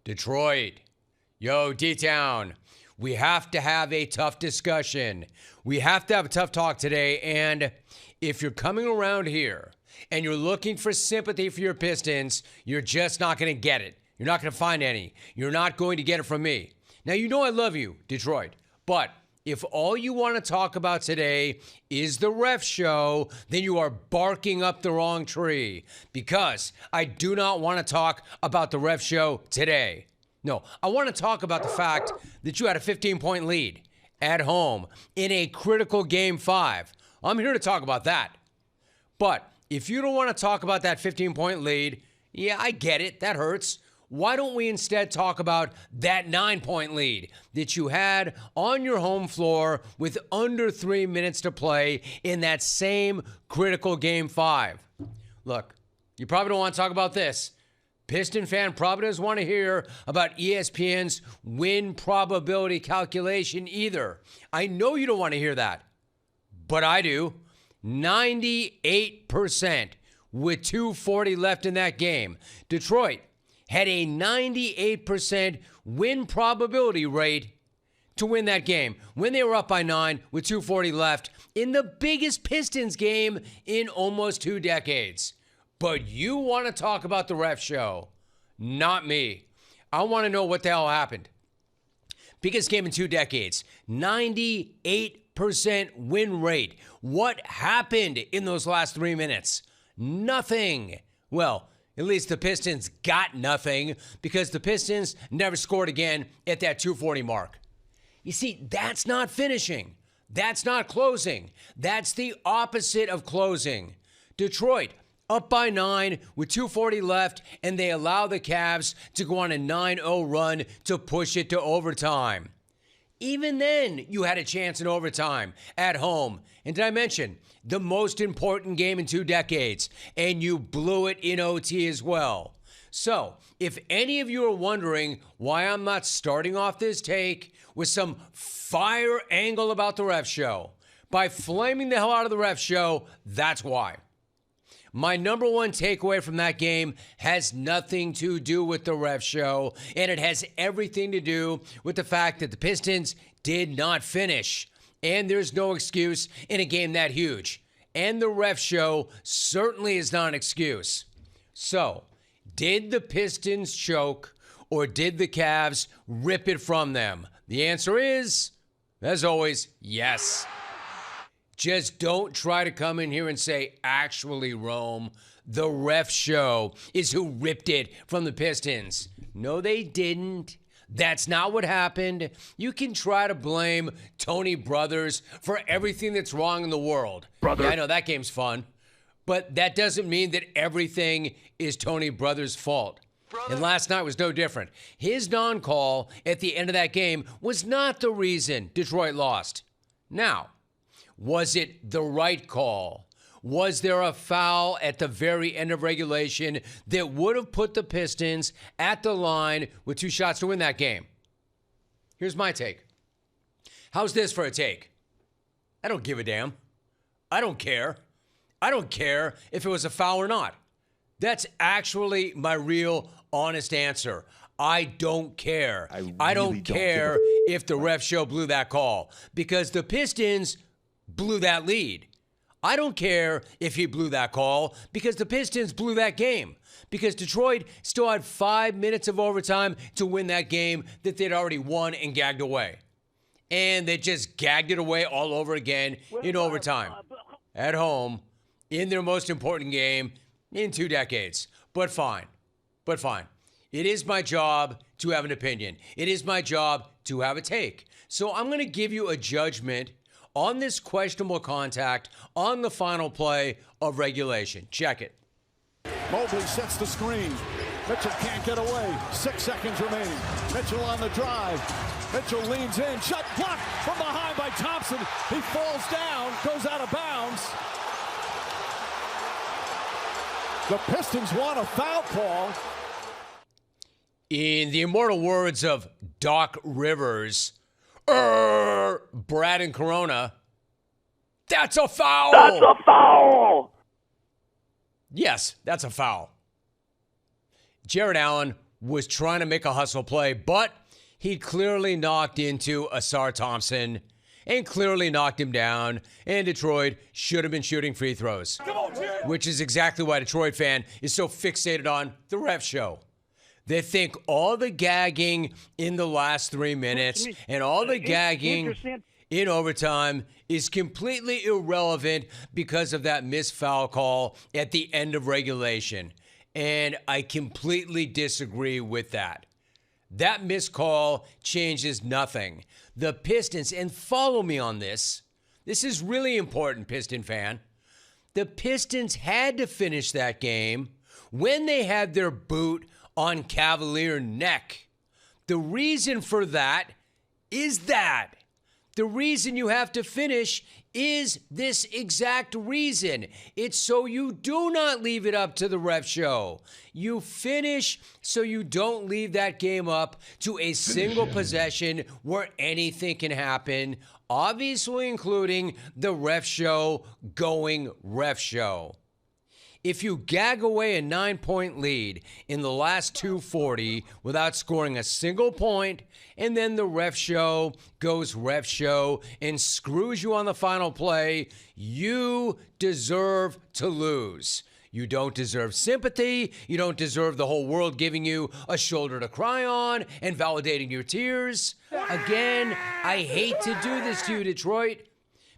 Detroit. Yo, D-Town. We have to have a tough discussion. We have to have a tough talk today. And if you're coming around here and you're looking for sympathy for your Pistons, you're just not going to get it. You're not going to find any. You're not going to get it from me. Now, you know I love you, Detroit. But if all you want to talk about today is the ref show, then you are barking up the wrong tree, because I do not want to talk about the ref show today. No, I want to talk about the fact that you had a 15-point lead at home in a critical Game 5. I'm here to talk about that. But if you don't want to talk about that 15-point lead, yeah, I get it. That hurts. Why don't we instead talk about that 9-point lead that you had on your home floor with under 3 minutes to play in that same critical Game 5? Look, you probably don't want to talk about this. Piston fan probably doesn't want to hear about ESPN's win probability calculation either. I know you don't want to hear that, but I do. 98% with 2:40 left in that game. Detroit had a 98% win probability rate to win that game when they were up by 9 with 2:40 left in the biggest Pistons game in almost 2 decades. But you want to talk about the ref show, not me. I want to know what the hell happened. Biggest game in 2 decades, 98% win rate. What happened in those last 3 minutes? Nothing. Well, at least the Pistons got nothing, because the Pistons never scored again at that 2:40 mark. You see, that's not finishing. That's not closing. That's the opposite of closing. Detroit up by 9 with 2:40 left, and they allow the Cavs to go on a 9-0 run to push it to overtime. Even then, you had a chance in overtime at home. And did I mention the most important game in 2 decades? And you blew it in OT as well. So, if any of you are wondering why I'm not starting off this take with some fire angle about the ref show, by flaming the hell out of the ref show, that's why. My number one takeaway from that game has nothing to do with the ref show, and it has everything to do with the fact that the Pistons did not finish. And there's no excuse in a game that huge. And the ref show certainly is not an excuse. So, did the Pistons choke, or did the Cavs rip it from them? The answer is, as always, yes. Just don't try to come in here and say, actually, Rome, the ref show is who ripped it from the Pistons. No, they didn't. That's not what happened. You can try to blame Tony Brothers for everything that's wrong in the world. Yeah, I know that game's fun. But that doesn't mean that everything is Tony Brothers' fault. And last night was no different. His non-call at the end of that game was not the reason Detroit lost. Now, was it the right call? Was there a foul at the very end of regulation that would have put the Pistons at the line with 2 shots to win that game? Here's my take. How's this for a take? I don't give a damn. I don't care. I don't care if it was a foul or not. That's actually my real, honest answer. I don't care. I don't care if the ref show blew that call, because the Pistons blew that lead. I don't care if he blew that call, because the Pistons blew that game. Because Detroit still had 5 minutes of overtime to win that game that they'd already won and gagged away. And they just gagged it away all over again in overtime. At home, in their most important game in 2 decades. But fine. It is my job to have an opinion. It is my job to have a take. So I'm going to give you a judgment on this questionable contact on the final play of regulation. Check it. Mobley sets the screen. Mitchell can't get away. 6 seconds remaining. Mitchell on the drive. Mitchell leans in. Shot blocked from behind by Thompson. He falls down, goes out of bounds. The Pistons want a foul call. In the immortal words of Doc Rivers, Brad and Corona, that's a foul. That's a foul. Yes, that's a foul. Jared Allen was trying to make a hustle play, but he clearly knocked into Asar Thompson and clearly knocked him down, and Detroit should have been shooting free throws, which is exactly why a Detroit fan is so fixated on the ref show. They think all the gagging in the last 3 minutes and all the gagging in overtime is completely irrelevant because of that missed foul call at the end of regulation. And I completely disagree with that. That missed call changes nothing. The Pistons, and follow me on this, this is really important, Piston fan. The Pistons had to finish that game when they had their boot on Cavalier neck. The reason for that is that. The reason you have to finish is this exact reason. It's so you do not leave it up to the ref show. You finish so you don't leave that game up to a single possession where anything can happen, obviously including the ref show going ref show. If you gag away a 9-point lead in the last 2:40 without scoring a single point, and then the ref show goes ref show and screws you on the final play, you deserve to lose. You don't deserve sympathy. You don't deserve the whole world giving you a shoulder to cry on and validating your tears. Again, I hate to do this to you, Detroit,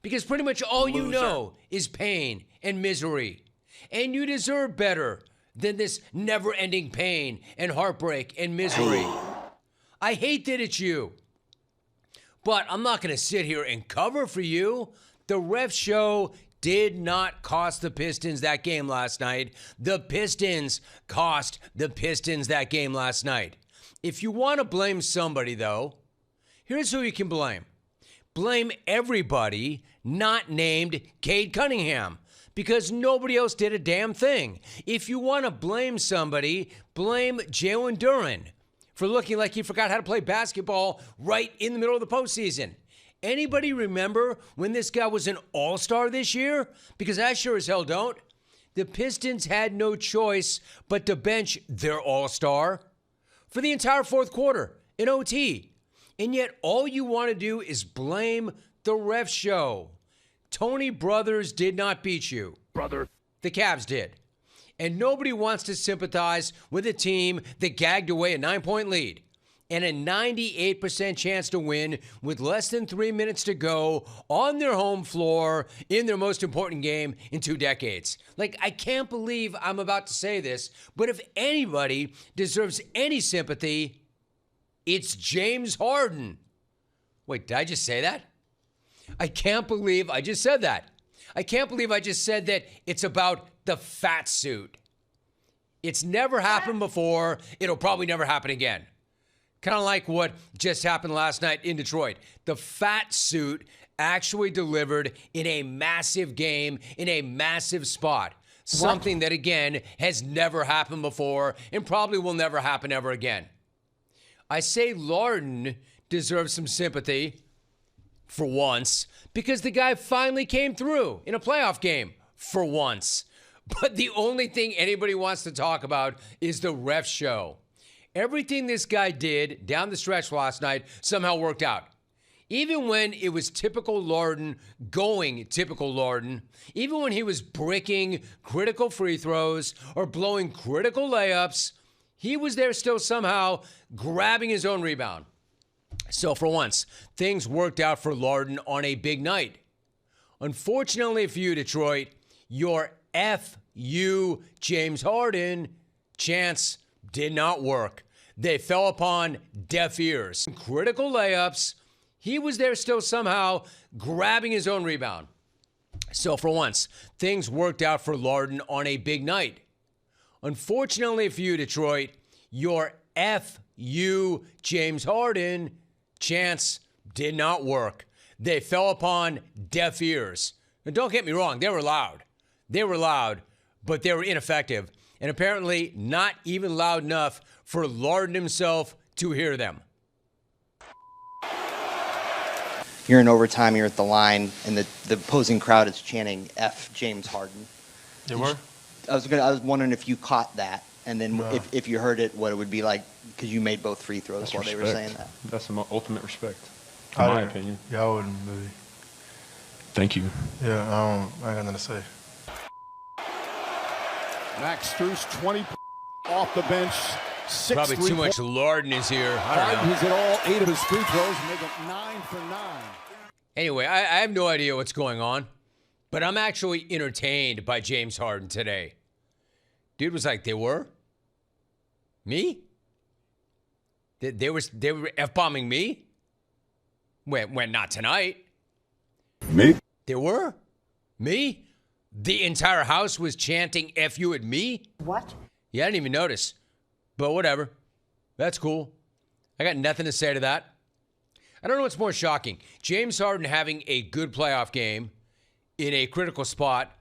because pretty much all you know is pain and misery. And you deserve better than this never-ending pain and heartbreak and misery. I hate that it's you. But I'm not going to sit here and cover for you. The ref show did not cost the Pistons that game last night. The Pistons cost the Pistons that game last night. If you want to blame somebody, though, here's who you can blame. Blame everybody not named Cade Cunningham, because nobody else did a damn thing. If you want to blame somebody, blame Jalen Duren for looking like he forgot how to play basketball right in the middle of the postseason. Anybody remember when this guy was an all-star this year? Because I sure as hell don't. The Pistons had no choice but to bench their all-star for the entire fourth quarter in OT. And yet all you want to do is blame the ref show. Tony Brothers did not beat you. Brother. The Cavs did. And nobody wants to sympathize with a team that gagged away a 9-point lead and a 98% chance to win with less than 3 minutes to go on their home floor in their most important game in 2 decades. Like, I can't believe I'm about to say this, but if anybody deserves any sympathy, it's James Harden. Wait, did I just say that? I can't believe I just said that. I can't believe I just said that it's about the fat suit. It's never happened before. It'll probably never happen again. Kind of like what just happened last night in Detroit. The fat suit actually delivered in a massive game, in a massive spot. Something that, again, has never happened before and probably will never happen ever again. I say Harden deserves some sympathy for once, because the guy finally came through in a playoff game for once. But the only thing anybody wants to talk about is the ref show. Everything this guy did down the stretch last night somehow worked out. Even when it was typical Harden going typical Harden, even when he was bricking critical free throws or blowing critical layups, he was there still somehow grabbing his own rebound. So for once, things worked out for Harden on a big night. Unfortunately for you, Detroit, your F.U. James Harden chance did not work. They fell upon deaf ears. Critical layups, he was there still somehow grabbing his own rebound. So for once, things worked out for Harden on a big night. Unfortunately for you, Detroit, your F.U. James Harden chance did not work. They fell upon deaf ears. And don't get me wrong, they were loud. They were loud, but they were ineffective. And apparently not even loud enough for Harden himself to hear them. You're in overtime, you're at the line, and the opposing crowd is chanting F James Harden. They were? I was wondering if you caught that. And then if you heard it, what it would be like, because you made both free throws while they were saying that. That's the ultimate respect, in my opinion. Yeah, I wouldn't really. Thank you. Yeah, I ain't got nothing to say. Max Strus, 20 off the bench. Probably too much lard in his ear. I don't know. He's at all 8 of his free throws, making 9 for 9. Anyway, I have no idea what's going on, but I'm actually entertained by James Harden today. Dude was like, they were? Me? They were F-bombing me? When not tonight. Me? They were? Me? The entire house was chanting F you at me? What? Yeah, I didn't even notice. But whatever. That's cool. I got nothing to say to that. I don't know what's more shocking. James Harden having a good playoff game in a critical spot,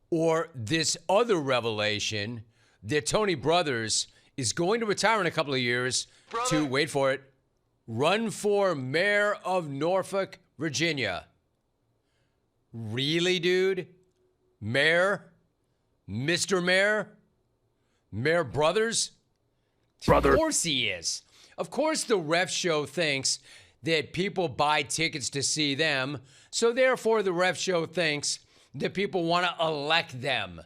or this other revelation that Tony Brothers is going to retire in a couple of years to, wait for it, run for mayor of Norfolk, Virginia. Really, dude? Mayor? Mr. Mayor? Mayor Brothers? Brother. Of course he is. Of course the ref show thinks that people buy tickets to see them, so therefore the ref show thinks that people want to elect them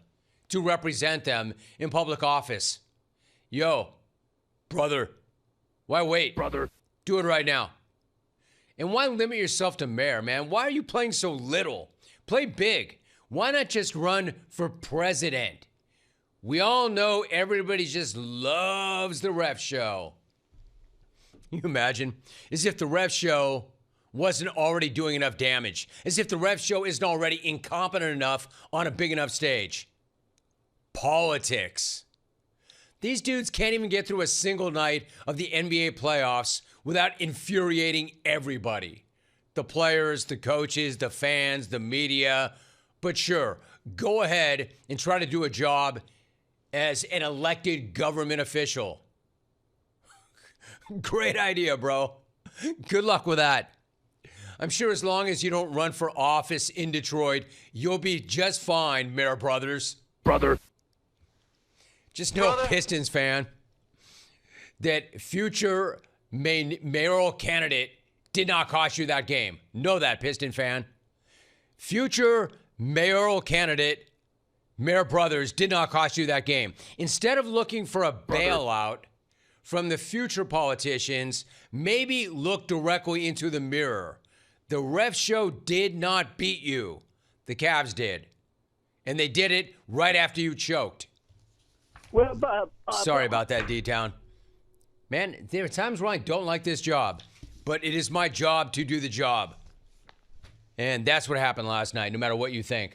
to represent them in public office. Yo, brother, why wait? Brother. Do it right now. And why limit yourself to mayor, man? Why are you playing so little? Play big. Why not just run for president? We all know everybody just loves the ref show. Can you imagine? As if the ref show wasn't already doing enough damage. As if the ref show isn't already incompetent enough on a big enough stage. Politics. These dudes can't even get through a single night of the NBA playoffs without infuriating everybody. The players, the coaches, the fans, the media. But sure, go ahead and try to do a job as an elected government official. Great idea, bro. Good luck with that. I'm sure as long as you don't run for office in Detroit, you'll be just fine, Mayor Brothers. Brother. Just know, Pistons fan, that future mayoral candidate did not cost you that game. Know that, Piston fan. Future mayoral candidate Mayor Brothers did not cost you that game. Instead of looking for a bailout from the future politicians, maybe look directly into the mirror. The ref show did not beat you. The Cavs did. And they did it right after you choked. Well, Sorry about that, D-Town. Man, there are times when I don't like this job, but it is my job to do the job. And that's what happened last night, no matter what you think.